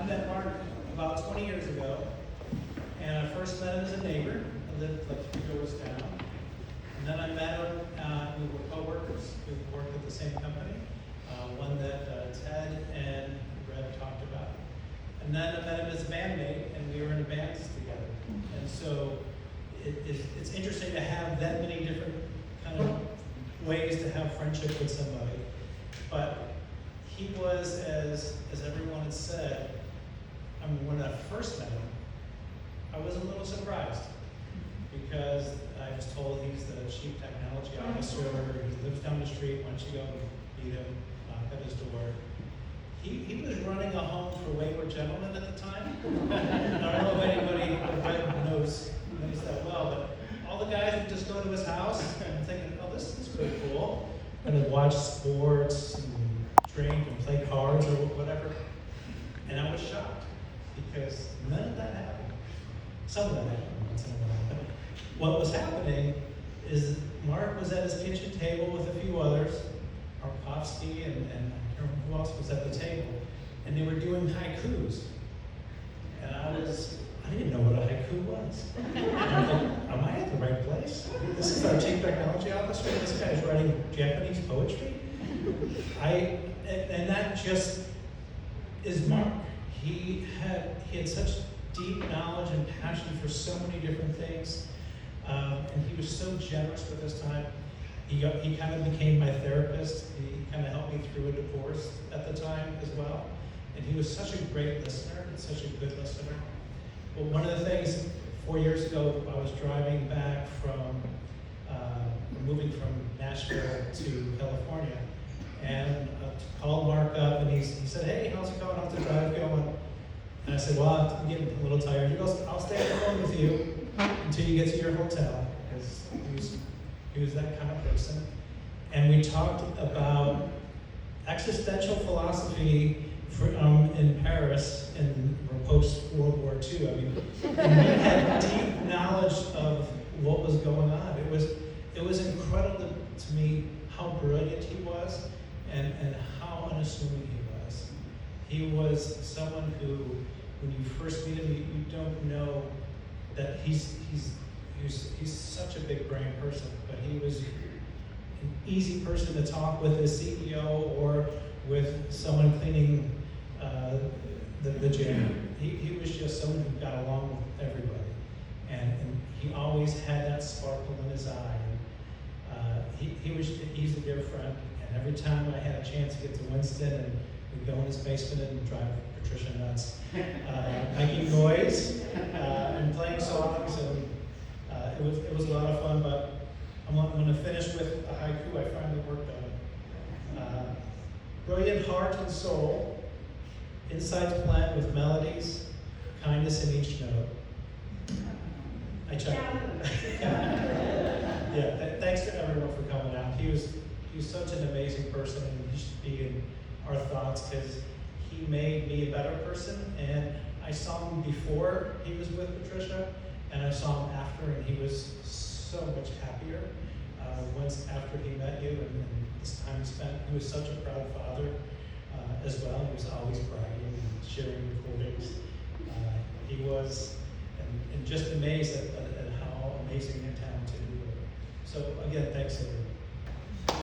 met Mark about 20 years ago, and I first met him as a neighbor. I lived like 3 doors down. And then I met him, we were co-workers. We worked at the same company, one that Ted and Red talked about. And then I met him as a bandmate, and we were in bands together. And so it's interesting to have that many different kind of ways to have friendship with somebody. But he was, as everyone had said, I mean, when I first met him, I was a little surprised because I was told he's the chief technology officer, he lives down the street. Why don't you go meet him, knock at his door. He was running a home for wayward gentlemen at the time. I don't know if anybody knows that well, but all the guys would just go to his house and thinking, oh, this is pretty cool. And then watch sports and drink and play cards or whatever. And I was shocked because none of that happened. Some of that happened once in a while. But what was happening is Mark was at his kitchen table with a few others, Arkovsky and I can't remember who else was at the table, and they were doing haikus. And I didn't know what a haiku was. And I was like, am I at the right place? This is our chief technology officer, and this guy's writing Japanese poetry? And that just is Mark. He had such deep knowledge and passion for so many different things, and he was so generous with his time. He kind of became my therapist. He kind of helped me through a divorce at the time as well. And he was such a great listener and such a good listener. Well, one of the things, 4 years ago, I was driving back from, moving from Nashville to California, and I called Mark up, and he said, hey, how's it going? How's the drive going? And I said, well, I'm getting a little tired. He goes, I'll stay on the phone with you until you get to your hotel, because he was that kind of person. And we talked about existential philosophy in Paris in post-World War II. I mean, and we had deep knowledge of what was going on. It was incredible to me how brilliant he was and how unassuming he was. He was someone who, when you first meet him, you don't know that he's such a big brain person, but he was an easy person to talk with as CEO or with someone cleaning the gym. He was just someone who got along with everybody, and he always had that sparkle in his eye. He's a dear friend, and every time I had a chance to get to Winston and we'd go in his basement and drive Patricia nuts, making noise and playing songs, and it was a lot of fun. But I'm going to finish with a haiku I finally worked on. Brilliant heart and soul, insights blend with melodies, kindness in each note. I checked. Yeah, thanks to everyone for coming out. He was such an amazing person, and he should be in our thoughts because he made me a better person. And I saw him before he was with Patricia, and I saw him after, and he was so much happier once after he met you and this time spent. He was such a proud father as well. He was always bragging and sharing recordings. He was, and just amazed at how amazing and talented you were. So again, thanks everyone.